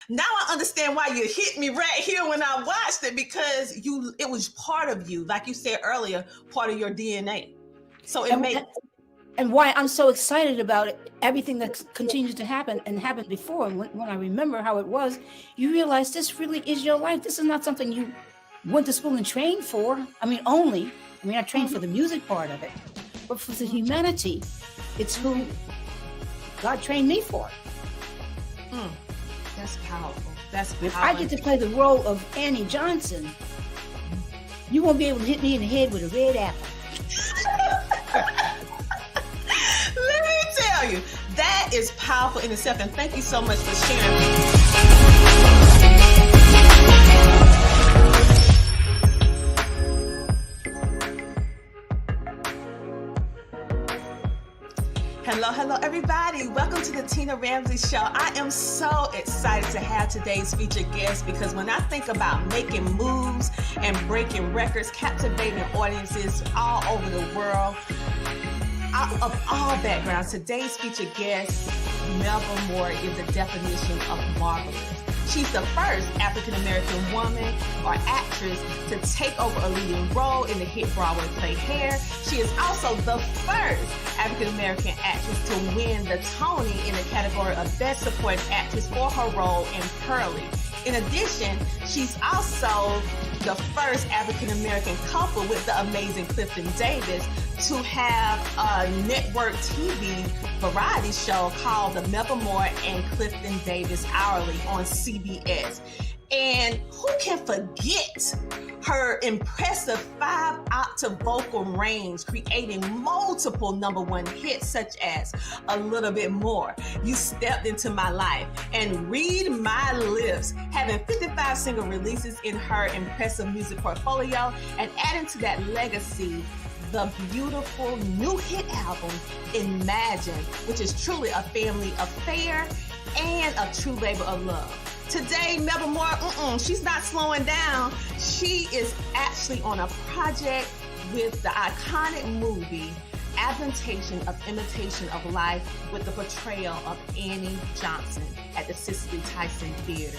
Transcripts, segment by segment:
Now I understand why you hit me right here when I watched it, because it was part of you, like you said earlier, part of your DNA. So it And makes and why I'm so excited about it, everything that continues to happen and happened before. And when I remember how it was, you realize this really is your life. This is not something you went to school and trained for. I trained for the music part of it, but for the humanity, it's who God trained me for. mm, that's powerful. That's If I powerful. get to play the role of Annie Johnson, you won't be able to hit me in the head with a red apple. Let me tell you, that is powerful in itself. And thank you so much for sharing. Hello, hello, everybody. Welcome to the Tina Ramsay Show. I am so excited to have today's featured guest, because when I think about making moves and breaking records, captivating audiences all over the world, of all backgrounds, today's featured guest, Melba Moore, is the definition of marvelous. She's the first African-American woman or actress to take over a leading role in the hit Broadway play Hair. She is also the first African-American actress to win the Tony in the category of Best Supporting Actress for her role in Pearly. In addition, she's also the first African-American couple with the amazing Clifton Davis to have a network TV variety show called The Melba Moore and Clifton Davis Hourly on CBS. And who can forget her impressive 5-octave vocal range, creating multiple #1 hits such as A Little Bit More, You Stepped Into My Life, and Read My Lips, having 55 single releases in her impressive music portfolio, and adding to that legacy the beautiful new hit album, Imagine, which is truly a family affair and a true labor of love. Today, Melba Moore, she's not slowing down. She is actually on a project with the iconic movie, Adaptation of Imitation of Life, with the portrayal of Annie Johnson at the Cicely Tyson Theater.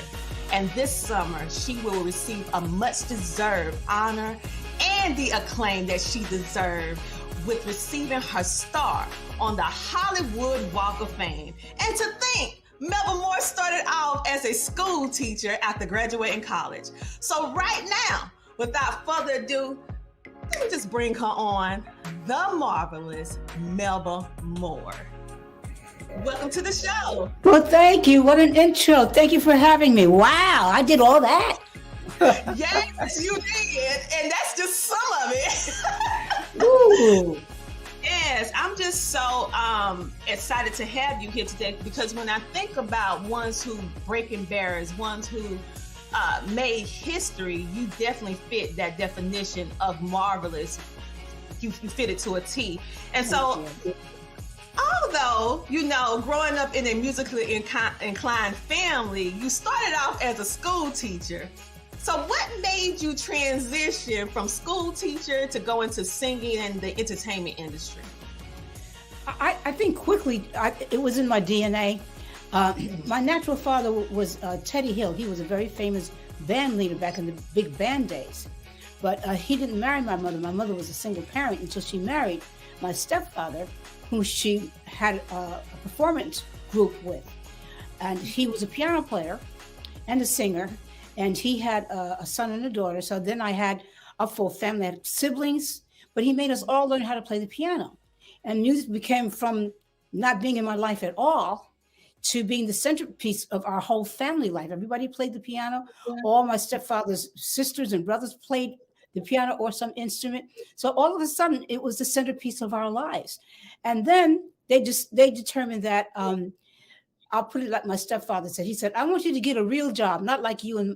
And this summer, she will receive a much-deserved honor and the acclaim that she deserved with receiving her star on the Hollywood Walk of Fame. And to think, Melba Moore started off as a school teacher after graduating college. So right now, without further ado, let me just bring her on, the marvelous Melba Moore. Welcome to the show. Well, thank you. What an intro. Thank you for having me. Wow, I did all that. Yes, you did. And that's just some of it. Ooh. Yes, I'm just so excited to have you here today, because when I think about ones who breaking barriers, ones who made history, you definitely fit that definition of marvelous. You fit it to a T. And so, although, growing up in a musically inclined family, you started off as a school teacher. So what made you transition from school teacher to go into singing and the entertainment industry? I think quickly, it was in my DNA. My natural father was Teddy Hill. He was a very famous band leader back in the big band days. But he didn't marry my mother. My mother was a single parent until she married my stepfather, who she had a performance group with. And he was a piano player and a singer. And he had a son and a daughter. So then I had a full family. I had siblings, but he made us all learn how to play the piano. And music became from not being in my life at all to being the centerpiece of our whole family life. Everybody played the piano. All my stepfather's sisters and brothers played the piano or some instrument. So all of a sudden, it was the centerpiece of our lives. And then they determined that, I'll put it like my stepfather said. He said, I want you to get a real job, not like you and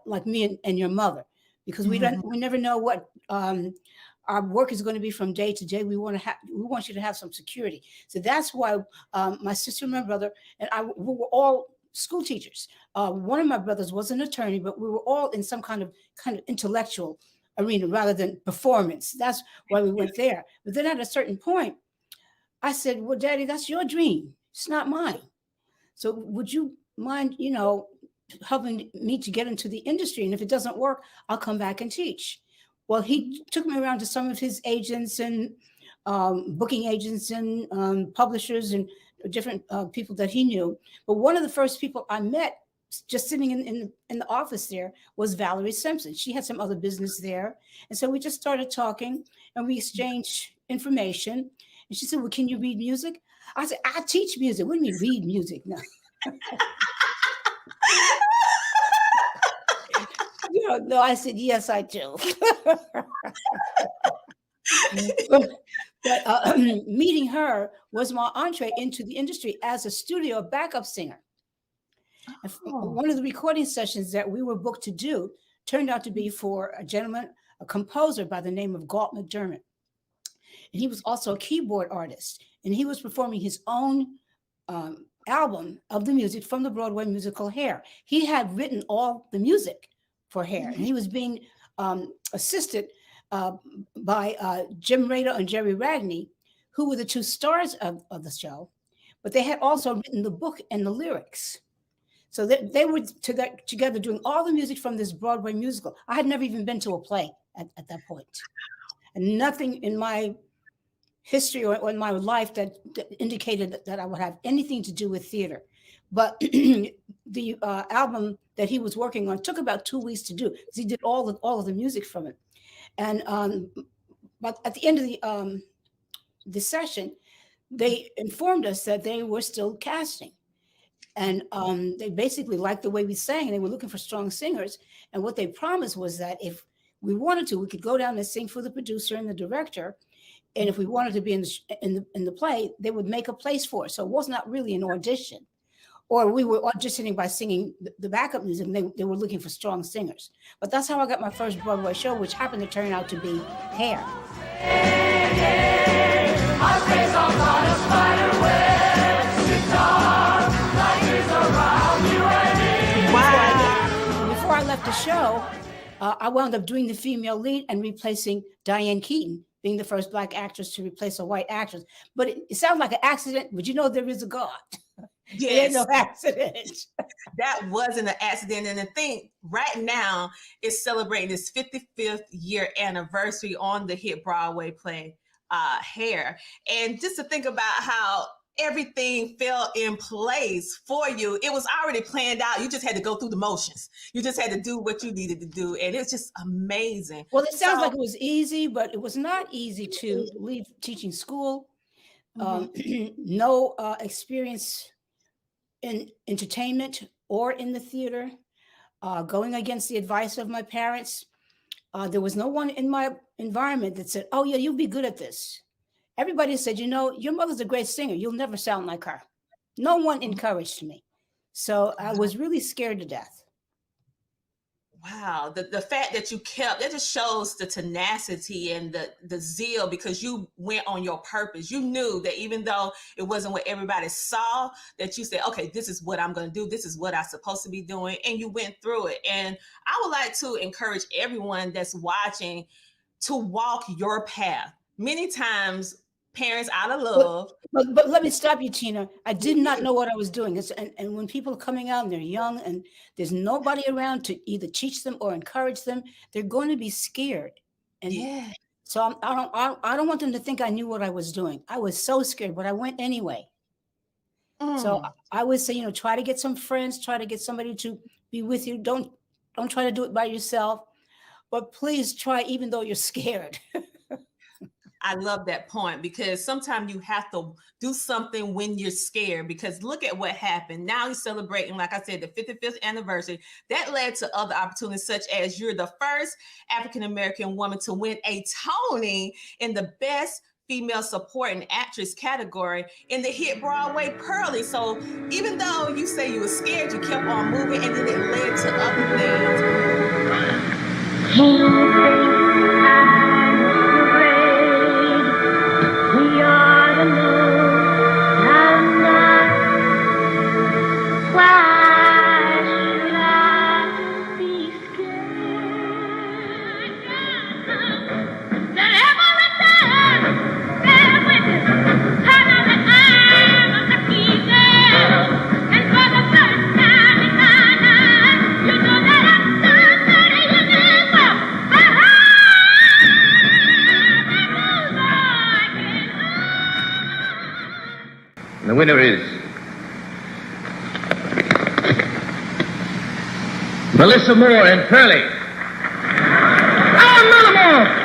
like me and your mother, because we never know what our work is going to be from day to day. We want you to have some security. So that's why my sister and my brother and I, we were all school teachers. One of my brothers was an attorney, but we were all in some kind of intellectual arena rather than performance. That's why we went there. But then at a certain point, I said, well, Daddy, that's your dream. It's not mine. So would you mind, helping me to get into the industry. And if it doesn't work, I'll come back and teach. Well, he took me around to some of his agents and booking agents and publishers and different people that he knew. But one of the first people I met, just sitting in the office there, was Valerie Simpson. She had some other business there. And so we just started talking and we exchanged information. And she said, well, can you read music? I said, I teach music. What do you mean read music? No. No, I said, yes, I do. But meeting her was my entree into the industry as a studio backup singer. One of the recording sessions that we were booked to do turned out to be for a gentleman, a composer by the name of Galt McDermott. And he was also a keyboard artist. And he was performing his own album of the music from the Broadway musical Hair. He had written all the music for Hair. And he was being assisted by Jim Rader and Jerry Ragney, who were the two stars of the show. But they had also written the book and the lyrics. So they were together doing all the music from this Broadway musical. I had never even been to a play at that point. And nothing in my history or in my life that indicated that I would have anything to do with theater. But the album that he was working on took about 2 weeks to do, because he did all of the music from it. And but at the end of the session, they informed us that they were still casting. And they basically liked the way we sang, and they were looking for strong singers. And what they promised was that if we wanted to, we could go down and sing for the producer and the director. And if we wanted to be in the play, they would make a place for us. So it was not really an audition. Or we were auditioning by singing the backup music, and they were looking for strong singers. But that's how I got my first Broadway show, which happened to turn out to be Hair. Before I left the show, I wound up doing the female lead and replacing Diane Keaton, being the first Black actress to replace a white actress. But it sounds like an accident, but you know there is a God. Yes. No accident. That wasn't an accident. And the thing right now is celebrating its 55th year anniversary on the hit Broadway play Hair. And just to think about how everything fell in place for you, it was already planned out. You just had to go through the motions. You just had to do what you needed to do. And it's just amazing. Well, it sounds like it was easy, but it was not easy to leave teaching school. No experience in entertainment or in the theater, going against the advice of my parents. There was no one in my environment that said, oh yeah, you'll be good at this. Everybody said, you know, your mother's a great singer. You'll never sound like her. No one encouraged me. So I was really scared to death. Wow. The fact that you kept, that just shows the tenacity and the zeal, because you went on your purpose. You knew that even though it wasn't what everybody saw, that you said, okay, this is what I'm going to do. This is what I'm supposed to be doing. And you went through it. And I would like to encourage everyone that's watching to walk your path. Many times, parents out of love. But let me stop you, Tina. I did not know what I was doing. And when people are coming out and they're young and there's nobody around to either teach them or encourage them, they're going to be scared. And so I don't want them to think I knew what I was doing. I was so scared, but I went anyway. So I would say, you know, try to get some friends, try to get somebody to be with you. Don't try to do it by yourself, but please try, even though you're scared. I love that point, because sometimes you have to do something when you're scared, because look at what happened. Now you're celebrating, like I said, the 55th anniversary. That led to other opportunities, such as you're the first African-American woman to win a Tony in the Best Female Supporting Actress category in the hit Broadway Pearly. So even though you say you were scared, you kept on moving, and then it led to other things. winner is Melissa Moore and Pearlie. Another more!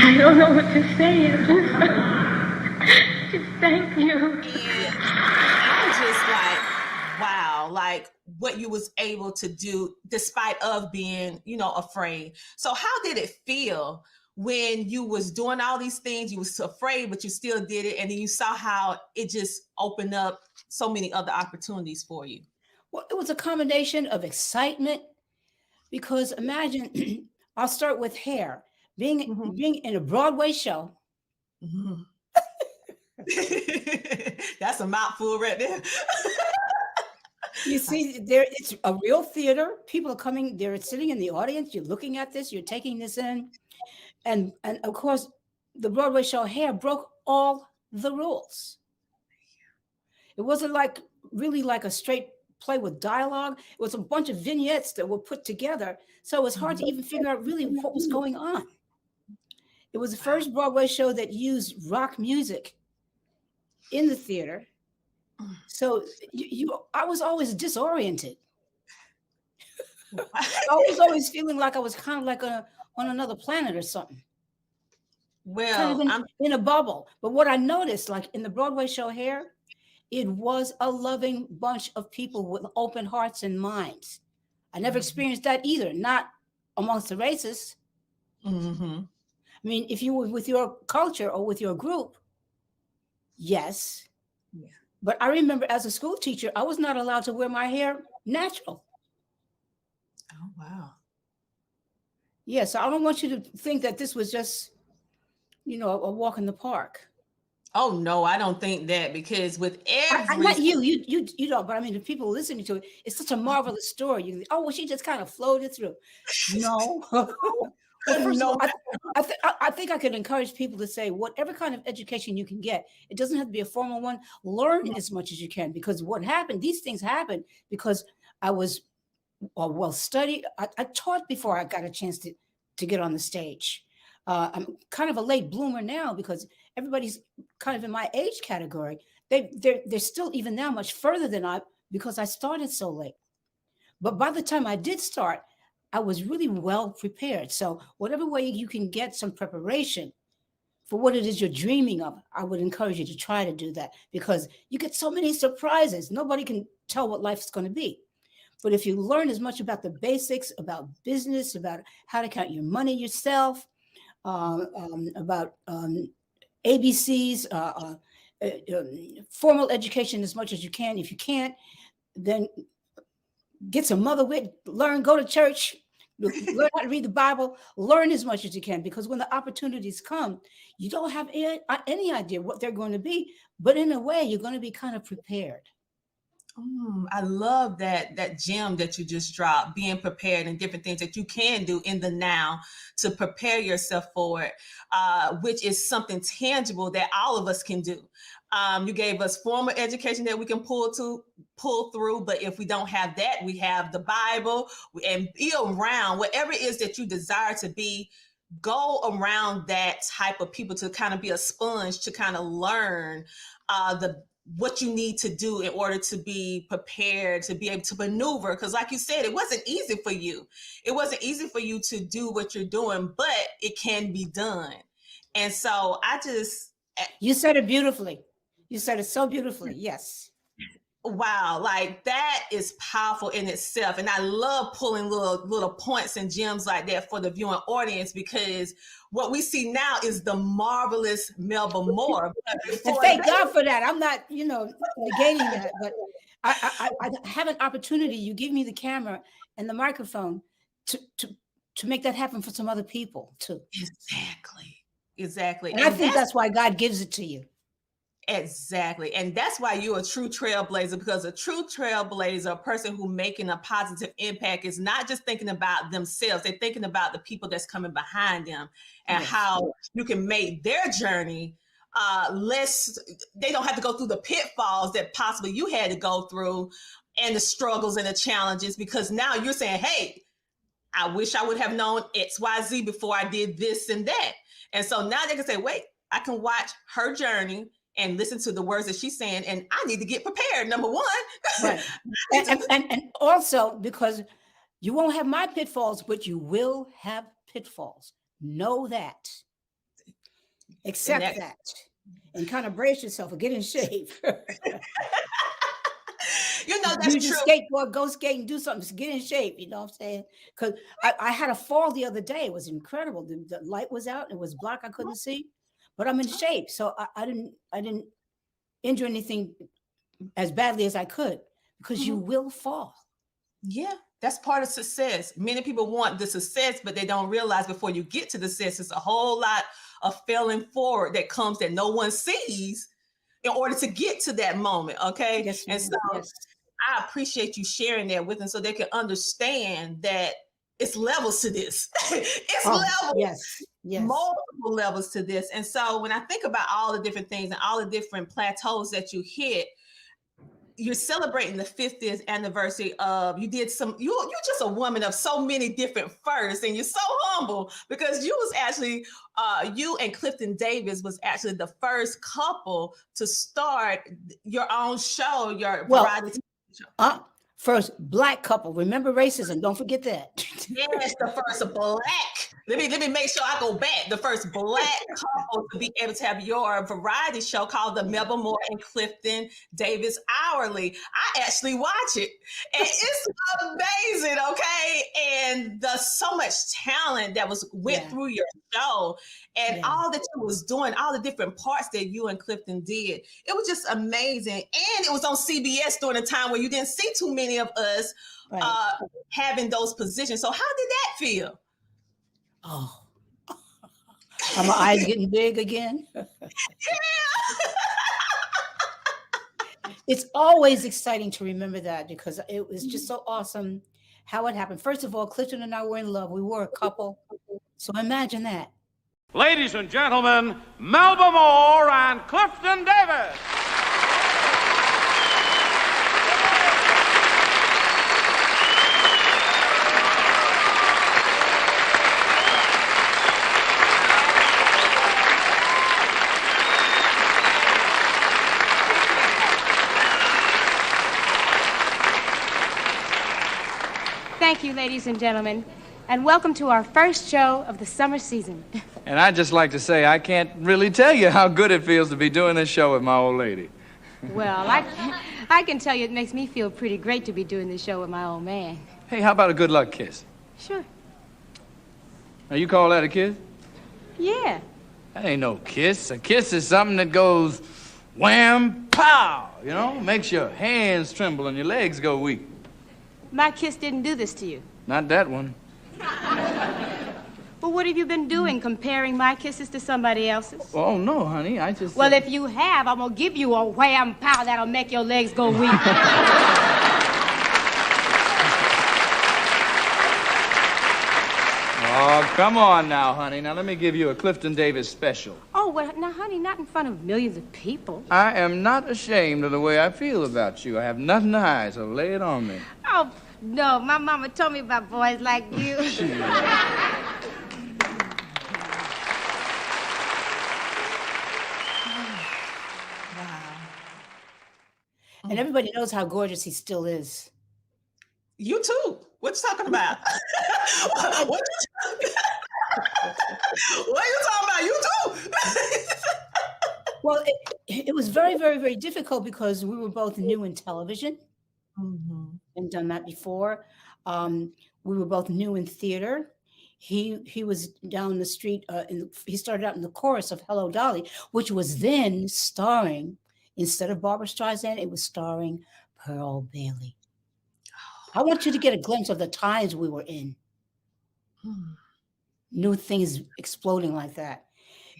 I don't know what to say. Just thank you. And I'm just like, wow, like what you was able to do despite of being, afraid. So how did it feel when you was doing all these things? You was afraid, but you still did it. And then you saw how it just opened up so many other opportunities for you. Well, it was a combination of excitement because imagine, I'll start with hair. Being in a Broadway show. Mm-hmm. That's a mouthful right there. You see, it's a real theater. People are coming, they're sitting in the audience, you're looking at this, you're taking this in. And of course, the Broadway show Hair broke all the rules. It wasn't really like a straight play with dialogue. It was a bunch of vignettes that were put together. So it was hard to even figure out really what was going on. It was the first Broadway show that used rock music in the theater. So I was always disoriented. I was always feeling like I was kind of like on another planet or something. Well, kind of in a bubble. But what I noticed, like in the Broadway show Hair, it was a loving bunch of people with open hearts and minds. I never experienced that either, not amongst the races. Mm-hmm. I mean, if you were with your culture or with your group, yes. Yeah. But I remember as a school teacher, I was not allowed to wear my hair natural. Oh, wow. Yes, I don't want you to think that this was just, a walk in the park. Oh, no, I don't think that, because with every... Not you don't, but I mean, the people listening to it, it's such a marvelous story. You think, oh, well, she just kind of floated through. No. Well, first of all, I think I could encourage people to say whatever kind of education you can get. It doesn't have to be a formal one. Learn as much as you can, because what happened, these things happened because I was well studied. I taught before I got a chance to get on the stage. I'm kind of a late bloomer now because everybody's kind of in my age category. They're still even now much further than I, because I started so late. But by the time I did start, I was really well prepared. So whatever way you can get some preparation for what it is you're dreaming of, I would encourage you to try to do that, because you get so many surprises. Nobody can tell what life's going to be. But if you learn as much about the basics, about business, about how to count your money yourself, about ABCs, formal education as much as you can. If you can't, then get some mother wit, learn, go to church, learn how to read the Bible, learn as much as you can, because when the opportunities come, you don't have any idea what they're going to be, but in a way, you're going to be kind of prepared. I love that gem that you just dropped, being prepared and different things that you can do in the now to prepare yourself for it, which is something tangible that all of us can do. You gave us formal education that we can pull through, but if we don't have that, we have the Bible, and be around whatever it is that you desire to be. Go around that type of people to kind of be a sponge to kind of learn what you need to do in order to be prepared, to be able to maneuver. Because like you said, it wasn't easy for you. It wasn't easy for you to do what you're doing, but it can be done. And so You said it beautifully. You said it so beautifully. Yes. Wow, like that is powerful in itself. And I love pulling little points and gems like that for the viewing audience, because what we see now is the marvelous Melba Moore. And thank God for that. I'm not, negating that, but I have an opportunity. You give me the camera and the microphone to make that happen for some other people too. Exactly. And I think that's why God gives it to you. Exactly. And that's why you're a true trailblazer, because a true trailblazer, a person who making a positive impact, is not just thinking about themselves. They're thinking about the people that's coming behind them and Yes. how you can make their journey less. They don't have to go through the pitfalls that possibly you had to go through, and the struggles and the challenges, because now you're saying, hey, I wish I would have known XYZ before I did this and that. And so now they can say, wait, I can watch her journey and listen to the words that she's saying, and I need to get prepared. Number one. Right. And also, because you won't have my pitfalls, but you will have pitfalls. Know that. Accept that. And kind of brace yourself or get in shape. You know, that's use true. your skateboard, go skate and do something. Just get in shape. You know what I'm saying? Because I had a fall the other day. It was incredible. The light was out. It was black. I couldn't see, but I'm in shape. So I didn't injure anything as badly as I could, because you will fall. Yeah, that's part of success. Many people want the success, but they don't realize before you get to the success, it's a whole lot of failing forward that comes that no one sees in order to get to that moment. Okay. Yes, and so yes. I appreciate you sharing that with them so they can understand that it's levels to this. It's levels. Yes. Multiple levels to this. And so when I think about all the different things and all the different plateaus that you hit, you're celebrating the 50th anniversary of, you're just a woman of so many different firsts, and you're so humble, because you was actually, you and Clifton Davis was actually the first couple to start your own show, your variety show. First Black couple. Remember racism. Don't forget that. Yes, the first Black. Let me make sure I go back. The first Black couple to be able to have your variety show called the Melba Moore and Clifton Davis Hourly. I actually watch it, and it's amazing. Okay, and so much talent that went through your show, and all that you was doing, all the different parts that you and Clifton did. It was just amazing, and it was on CBS during a time where you didn't see too many of us having those positions. So how did that feel? Oh, are my eyes getting big again? Yeah. It's always exciting to remember that, because it was just so awesome how it happened. First of all, Clifton and I were in love. We were a couple. So imagine that. Ladies and gentlemen, Melba Moore and Clifton Davis. Thank you, ladies and gentlemen, and welcome to our first show of the summer season. And I'd just like to say I can't really tell you how good it feels to be doing this show with my old lady. Well, I can tell you it makes me feel pretty great to be doing this show with my old man. Hey, how about a good luck kiss? Sure. Now, you call that a kiss? Yeah. That ain't no kiss. A kiss is something that goes wham, pow, you know? Makes your hands tremble and your legs go weak. My kiss didn't do this to you. Not that one. But what have you been doing, comparing my kisses to somebody else's? Oh, no, honey, I just... Well, if you have, I'm gonna give you a wham pow that'll make your legs go weak. Oh, come on now, honey. Now, let me give you a Clifton Davis special. Oh, well, now, honey, not in front of millions of people. I am not ashamed of the way I feel about you. I have nothing to hide, so lay it on me. Oh, no, my mama told me about boys like you. And everybody knows how gorgeous he still is. You too. What you talking about? What are you talking about? You too. Well, it was very, very, very difficult because we were both new in television and done that before. We were both new in theater. He was down the street. He started out in the chorus of Hello, Dolly, which was then starring, instead of Barbara Streisand, it was starring Pearl Bailey. I want you to get a glimpse of the times we were in. New things exploding like that.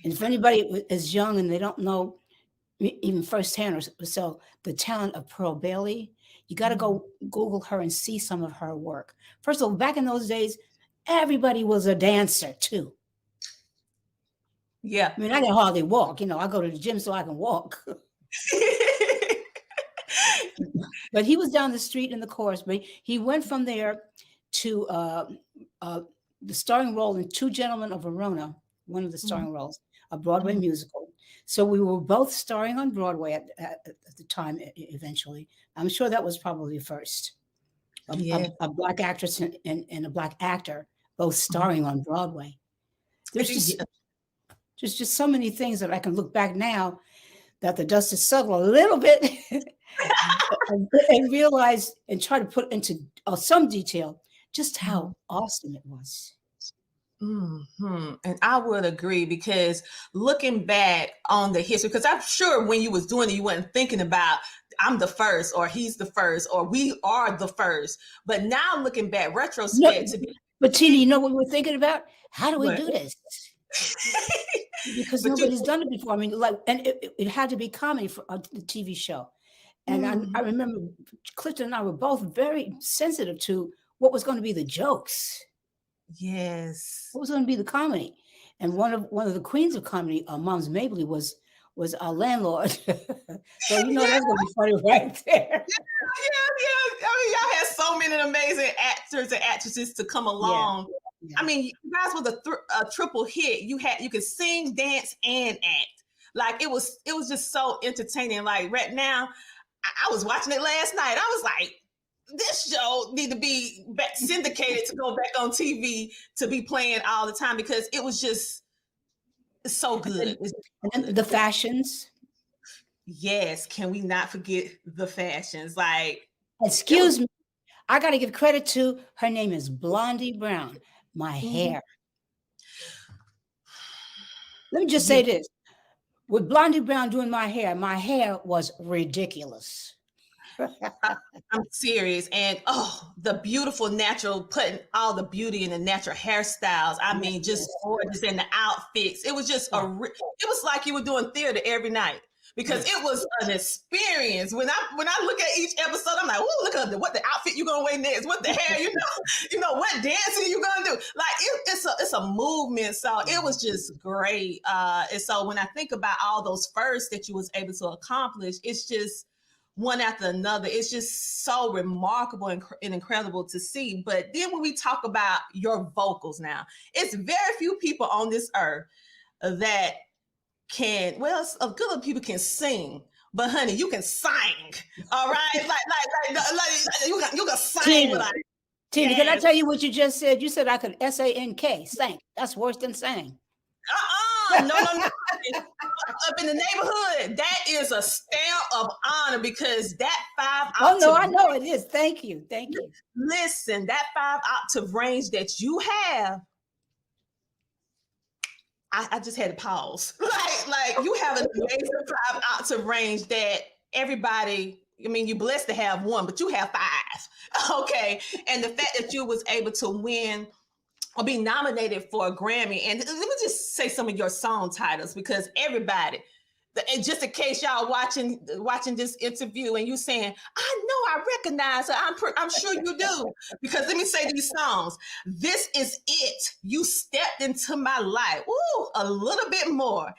And if anybody is young and they don't know even firsthand. So the talent of Pearl Bailey, you got to go Google her and see some of her work. First of all, back in those days, everybody was a dancer too. Yeah. I mean, I can hardly walk. I go to the gym so I can walk. But he was down the street in the chorus. But he went from there to the starring role in Two Gentlemen of Verona, one of the starring roles, a Broadway musical. So we were both starring on Broadway at the time. Eventually, I'm sure that was probably first. A black actress and a black actor both starring on Broadway. There's just so many things that I can look back now that the dust has settled a little bit and realize and try to put into some detail just how awesome it was. And I would agree, because looking back on the history, because I'm sure when you was doing it, you weren't thinking about I'm the first or he's the first or we are the first. But now looking back, retrospect. But Tina, you know what we're thinking about? How do we do this? Because nobody's done it before. I mean, and it had to be comedy for the TV show. And I remember Clifton and I were both very sensitive to what was going to be the jokes. Yes. What was going to be the comedy? And one of the queens of comedy, Moms Mabley, was our landlord. So that's going to be funny right there. Yeah. I mean, y'all had so many amazing actors and actresses to come along. Yeah. I mean, you guys was a triple hit. You could sing, dance, and act. Like it was just so entertaining. Like right now, I was watching it last night. I was like, this show need to be syndicated to go back on TV to be playing all the time, because it was just so good. And then the fashions. Yes. Can we not forget the fashions? Like, excuse me. I got to give credit to her name is Blondie Brown. My hair. Let me just say this. With Blondie Brown doing my hair was ridiculous. I'm serious. And the beautiful natural, putting all the beauty in the natural hairstyles. I mean, just gorgeous in the outfits. It was just it was like you were doing theater every night, because it was an experience. When I look at each episode, I'm like, oh, look at what the outfit you're gonna wear next, what the hair, what dancing you gonna do. Like it's a movement. So it was just great. And so when I think about all those firsts that you was able to accomplish, it's just one after another. It's just so remarkable and incredible to see. But then when we talk about your vocals now, it's very few people on this earth that can, a good of people can sing, but honey, you can sing. All right. like you can sing. Tina, can I tell you what you just said? You said I could SANK, sang. That's worse than sang. No. Up in the neighborhood, that is a stamp of honor, because that 5 octave. Oh no, I know it is. Thank you. Listen, that 5 octave range that you have, I just had to pause. Like you have an amazing 5 octave range that everybody. I mean, you're blessed to have one, but you have 5. Okay, and the fact that you was able to win or be nominated for a Grammy. And let me just say some of your song titles, because everybody, and just in case y'all watching this interview and you saying, I know I recognize her, I'm sure you do, because let me say these songs. This Is It, You Stepped Into My Life, ooh, a little bit more.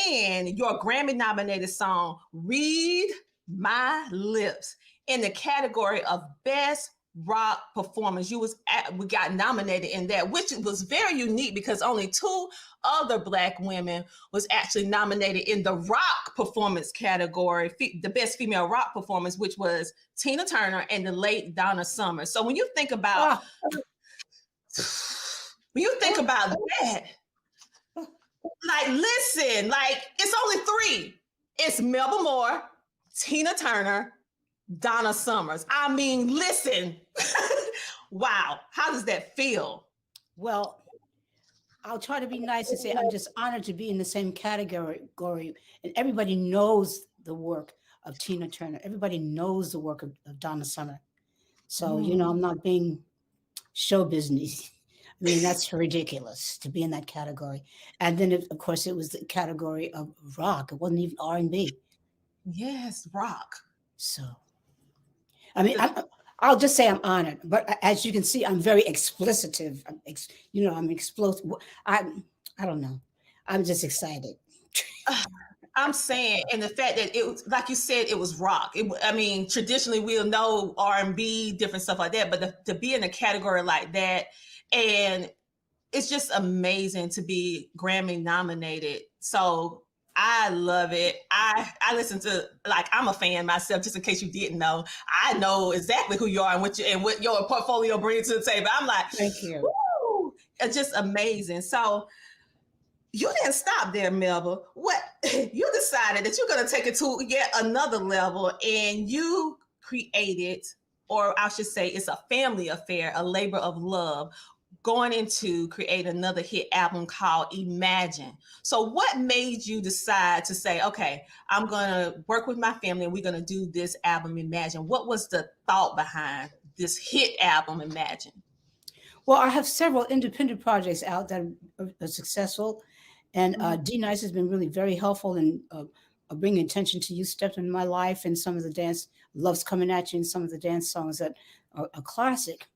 And your Grammy nominated song, Read My Lips, in the category of Best Rock Performance. We got nominated in that, which was very unique, because only 2 other Black women was actually nominated in the rock performance category, the best female rock performance, which was Tina Turner and the late Donna Summer. So when you think about that, like, listen, like, it's only 3. It's Melba Moore, Tina Turner, Donna Summers. I mean, listen. Wow. How does that feel? Well, I'll try to be nice and say I'm just honored to be in the same category. And everybody knows the work of Tina Turner. Everybody knows the work of Donna Summer. So, I'm not being show business. I mean, that's ridiculous to be in that category. And then, of course, it was the category of rock. It wasn't even R&B. Yes, rock. So, I mean, I'll just say I'm honored, but as you can see, I'm very explicitive. I'm explosive. I don't know. I'm just excited. I'm saying, and the fact that it was, like you said, it was rock. I mean, traditionally we'll know R&B, different stuff like that, but to be in a category like that, and it's just amazing to be Grammy nominated. So I love it. I listen to, like, I'm a fan myself. Just in case you didn't know, I know exactly who you are and what your portfolio brings to the table. I'm like, Thank you. woo, it's just amazing. So you didn't stop there, Melba. What you decided that you're going to take it to yet another level, and you created, or I should say, it's a family affair, a labor of love, going into create another hit album called Imagine. So, what made you decide to say, okay, I'm going to work with my family, and we're going to do this album, Imagine? What was the thought behind this hit album, Imagine? Well, I have several independent projects out that are successful, and D Nice has been really very helpful in bringing attention to youth steps in my life and some of the dance loves coming at you and some of the dance songs that are classic.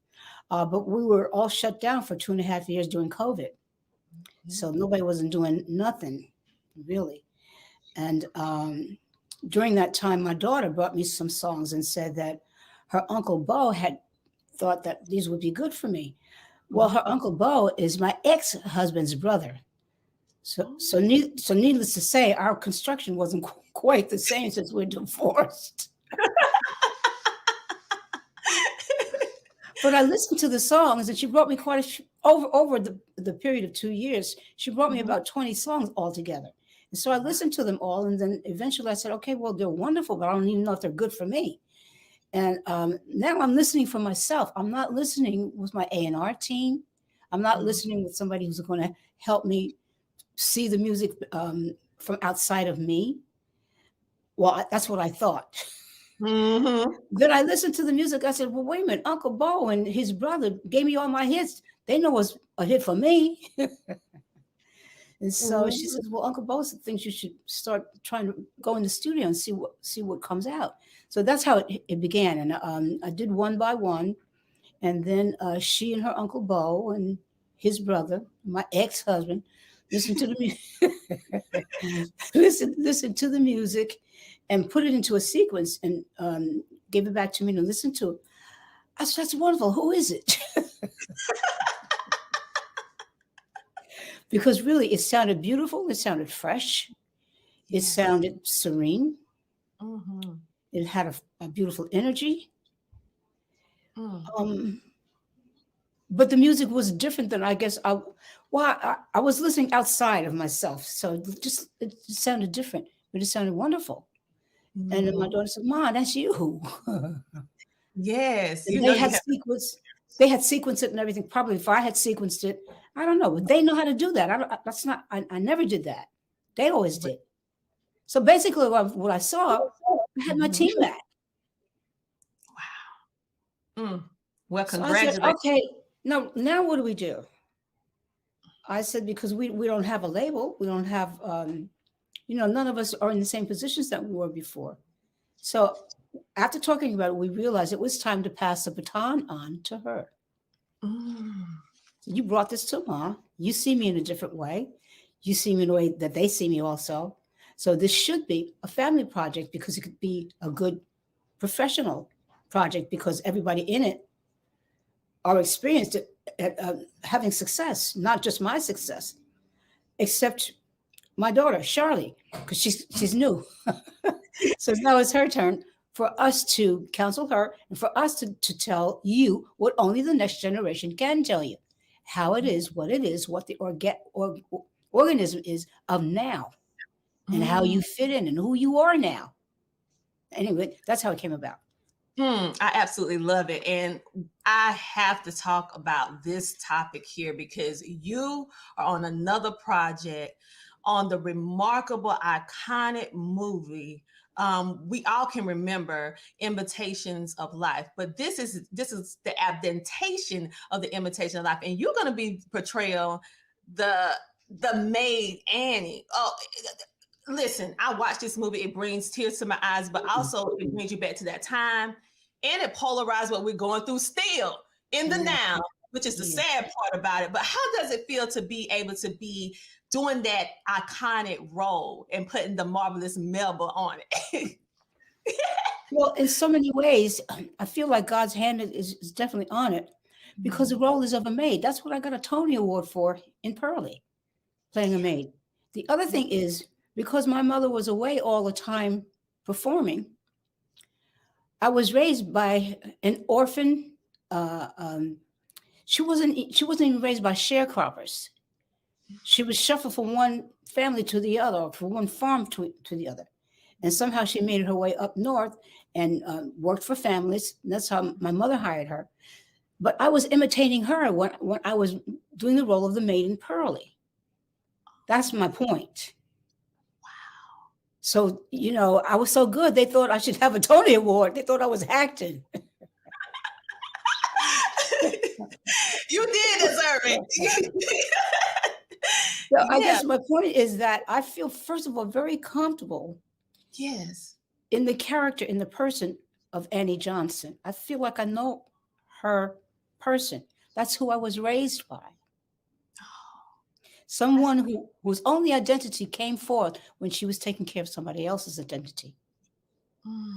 But we were all shut down for 2.5 years during COVID, so nobody wasn't doing nothing really. And during that time, my daughter brought me some songs and said that her Uncle Bo had thought that these would be good for me. Well, her Uncle Bo is my ex-husband's brother. So needless to say, our construction wasn't quite the same since we're divorced. But I listened to the songs, and she brought me over the period of 2 years. She brought me about 20 songs altogether. And so I listened to them all, and then eventually I said, okay, well, they're wonderful, but I don't even know if they're good for me. And now I'm listening for myself. I'm not listening with my A&R team. I'm not listening with somebody who's going to help me see the music from outside of me. Well, that's what I thought. Then I listened to the music. I said, well, wait a minute. Uncle Bo and his brother gave me all my hits. They know what's a hit for me. And so she says, well, Uncle Bo thinks you should start trying to go in the studio and see what comes out. So that's how it began. And I did one by one. And then she and her Uncle Bo and his brother, my ex-husband, listened to the listen to the music and put it into a sequence and gave it back to me to listen to. I said, that's wonderful. Who is it? Because really, it sounded beautiful. It sounded fresh. It sounded serene. It had a beautiful energy. But the music was different than I guess I was listening outside of myself. So it sounded different, but it sounded wonderful. And then my daughter said, "Ma, that's you." Yes. They had sequenced it and everything. Probably if I had sequenced it, I don't know, but they know how to do that. I never did that. They always did. So basically what I saw, I had my team back. Wow. Well, congratulations. So I said, okay, now what do we do? I said, because we don't have a label. We don't have, none of us are in the same positions that we were before. So after talking about it, we realized it was time to pass the baton on to her. You brought this to Ma. You see me in a different way. You see me in a way that they see me also. So this should be a family project because it could be a good professional project because everybody in it are experienced at having success, not just my success, except my daughter, Charlie, because she's new. So now it's her turn for us to counsel her and for us to tell you what only the next generation can tell you, how it is, what the organism is of now, and how you fit in and who you are now. Anyway, that's how it came about. I absolutely love it. And I have to talk about this topic here because you are on another project on the remarkable, iconic movie. We all can remember Imitations of Life, but this is the adaptation of the Imitation of Life. And you're going to be portraying the maid Annie. Oh, listen, I watched this movie. It brings tears to my eyes, but also it brings you back to that time, and it polarized what we're going through still in the now, which is the sad part about it. But how does it feel to be able to be doing that iconic role and putting the marvelous Melba on it? Well, in so many ways, I feel like God's hand is definitely on it because the role is of a maid. That's what I got a Tony Award for in Pearly, playing a maid. The other thing is because my mother was away all the time performing, I was raised by an orphan. She wasn't even raised by sharecroppers. She was shuffled from one family to the other, or from one farm to the other. And somehow she made her way up north and worked for families. And that's how my mother hired her. But I was imitating her when I was doing the role of the maid in Pearly. That's my point. Wow. So, I was so good, they thought I should have a Tony Award. They thought I was acting. You did deserve it. So I guess my point is that I feel, first of all, very comfortable. Yes. In the character, in the person of Annie Johnson. I feel like I know her person. That's who I was raised by. Someone whose only identity came forth when she was taking care of somebody else's identity.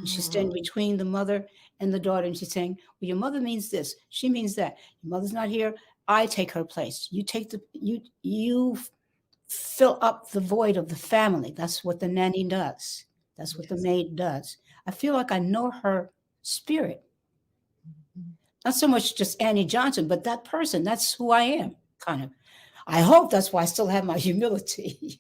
She's standing between the mother and the daughter, and she's saying, well, your mother means this. She means that. Your mother's not here. I take her place. You fill up the void of the family. That's what the nanny does. That's what the maid does. I feel like I know her spirit. Not so much just Annie Johnson, but that person. That's who I am, kind of. I hope that's why I still have my humility,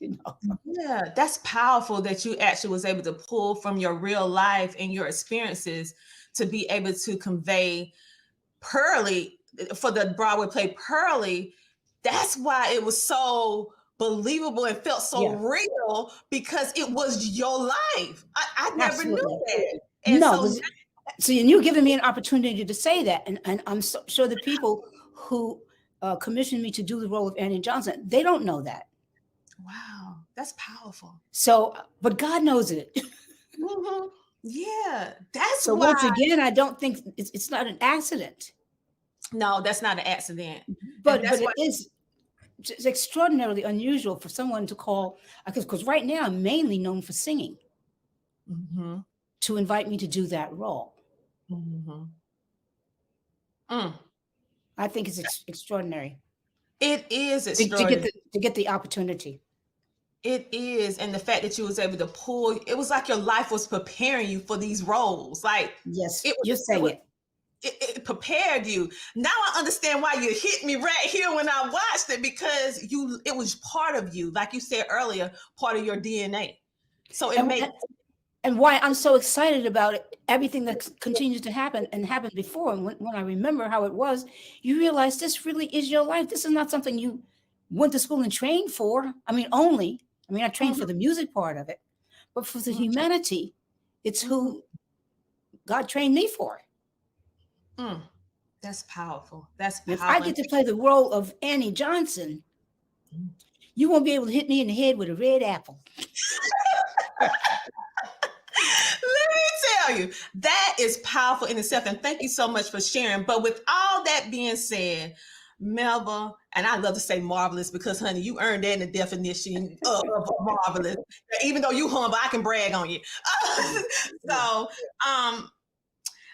Yeah, that's powerful that you actually was able to pull from your real life and your experiences to be able to convey Pearly for the Broadway play Pearly. That's why it was so believable and felt so real, because it was your life. I never knew that. And and you're giving me an opportunity to say that. And I'm so sure the people who commissioned me to do the role of Annie Johnson, they don't know that. Wow, that's powerful. So, but God knows it. Yeah, that's so. Why. Once again, I don't think it's not an accident. No, that's not an accident. But it is. It's extraordinarily unusual for someone to call, because right now I'm mainly known for singing, to invite me to do that role. I think it's extraordinary. It is extraordinary. To get the opportunity. It is. And the fact that you was able to pull, it was like your life was preparing you for these roles. Like, yes, you're saying it. It prepared you. Now I understand why you hit me right here when I watched it, because it was part of you, like you said earlier, part of your DNA. So and why I'm so excited about it, everything that continues to happen and happened before. And when I remember how it was, you realize this really is your life. This is not something you went to school and trained for. I trained for the music part of it, but for the humanity, it's who God trained me for. That's powerful. That's powerful. If I get to play the role of Annie Johnson, you won't be able to hit me in the head with a red apple. Let me tell you, that is powerful in itself. And thank you so much for sharing. But with all that being said, Melba, and I love to say marvelous because, honey, you earned that in the definition of marvelous. Even though you humble, I can brag on you. So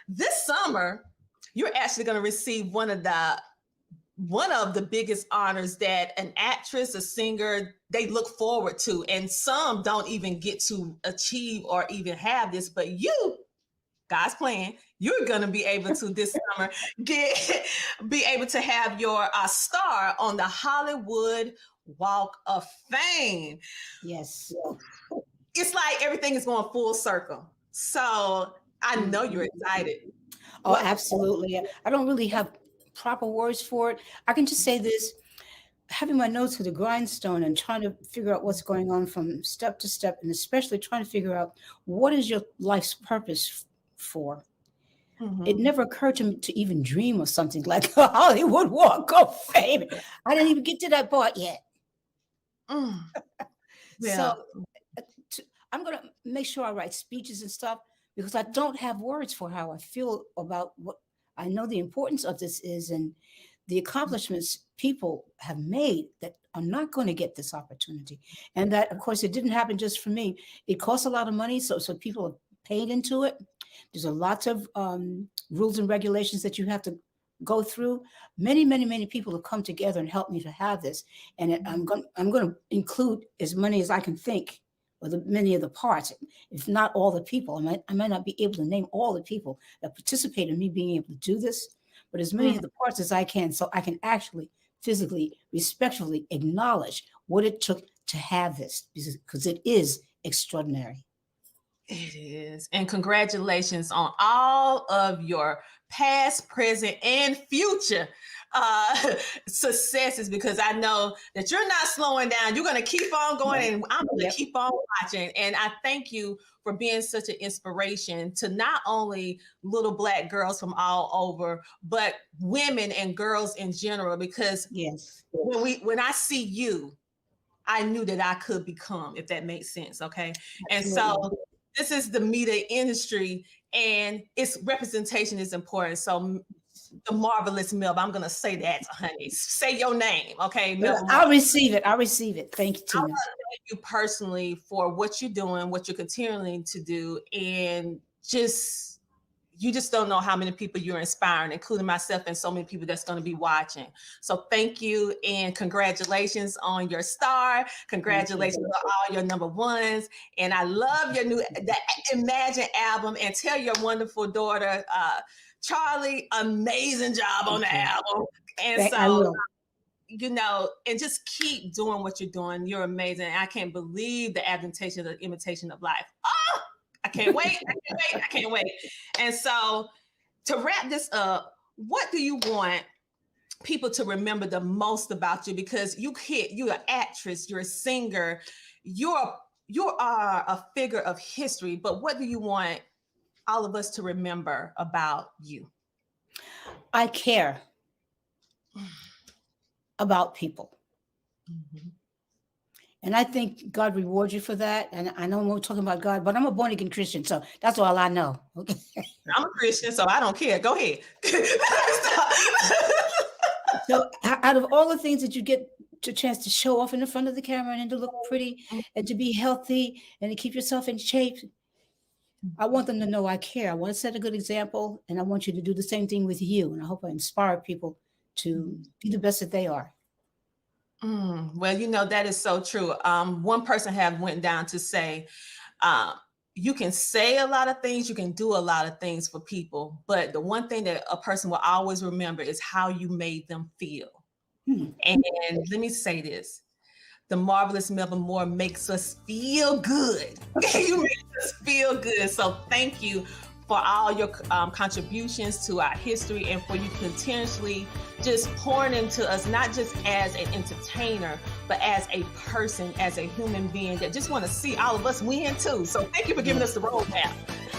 this summer, you're actually going to receive one of the biggest honors that an actress, a singer, they look forward to. And some don't even get to achieve or even have this, but you, God's plan, you're going to be able to this summer be able to have your star on the Hollywood Walk of Fame. Yes. It's like everything is going full circle. So I know you're excited. Oh, absolutely. I don't really have proper words for it. I can just say this, having my nose to the grindstone and trying to figure out what's going on from step to step, and especially trying to figure out what is your life's purpose for. It never occurred to me to even dream of something like a Hollywood Walk of Fame. I didn't even get to that part yet. Yeah. So I'm going to make sure I write speeches and stuff because I don't have words for how I feel about what I know the importance of this is and the accomplishments people have made that are not going to get this opportunity. And that, of course, it didn't happen just for me. It costs a lot of money. So people are paid into it. There's a lot of rules and regulations that you have to go through. Many people have come together and helped me to have this. And I'm going to include as many as I can think, or many of the parts, if not all the people. I might not be able to name all the people that participate in me being able to do this, but as many of the parts as I can, so I can actually physically, respectfully acknowledge what it took to have this, because it is extraordinary. It is. And congratulations on all of your past, present, and future successes, because I know that you're not slowing down. You're going to keep on going, and I'm going to keep on watching. And I thank you for being such an inspiration to not only little Black girls from all over, but women and girls in general, because when I see you, I knew that I could become, if that makes sense. Okay. And so this is the media industry, and its representation is important. So the marvelous Melba, I'm going to say that, honey. Say your name, okay? Melba. I'll receive it. Thank you, Tina. I want to thank you personally for what you're doing, what you're continuing to do, and you just don't know how many people you're inspiring, including myself and so many people that's going to be watching. So thank you, and congratulations on your star. Congratulations on all your number ones. And I love the Imagine album, and tell your wonderful daughter, Charlie, amazing job on the album. And and just keep doing what you're doing. You're amazing. I can't believe the adaptation of the Imitation of Life. Oh, I can't wait. I can't wait. And so to wrap this up, what do you want people to remember the most about you? Because you're an actress, you're a singer, you are a figure of history, but what do you want all of us to remember about you? I care about people. Mm-hmm. And I think God rewards you for that. And I know we're talking about God, but I'm a born again Christian, so that's all I know. Okay. I'm a Christian, so I don't care. Go ahead. So out of all the things that you get a chance to show off in the front of the camera and to look pretty and to be healthy and to keep yourself in shape, I want them to know I care. I want to set a good example, and I want you to do the same thing with you. And I hope I inspire people to be the best that they are. Well, that is so true. One person have went down to say, you can say a lot of things, you can do a lot of things for people, but the one thing that a person will always remember is how you made them feel. And let me say this. The marvelous Melba Moore makes us feel good. You make us feel good. So thank you for all your contributions to our history, and for you continuously just pouring into us, not just as an entertainer, but as a person, as a human being that just want to see all of us win too. So thank you for giving us the roadmap.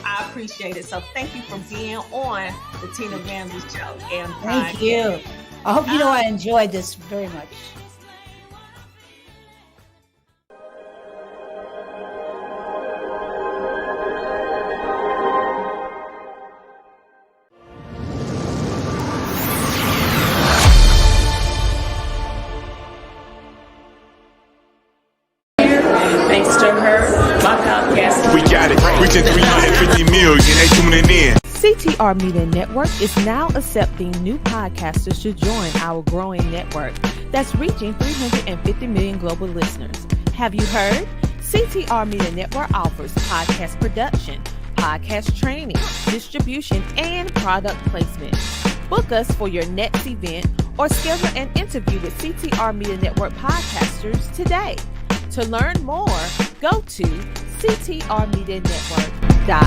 I appreciate it. So thank you for being on the Tina Ramsay Show. And thank you. I hope you know I enjoyed this very much. Thanks to her, my podcast. We got it. Reaching 350 million. They tuning in. CTR Media Network is now accepting new podcasters to join our growing network that's reaching 350 million global listeners. Have you heard? CTR Media Network offers podcast production, podcast training, distribution, and product placement. Book us for your next event or schedule an interview with CTR Media Network podcasters today. To learn more, go to ctrmedianetwork.com.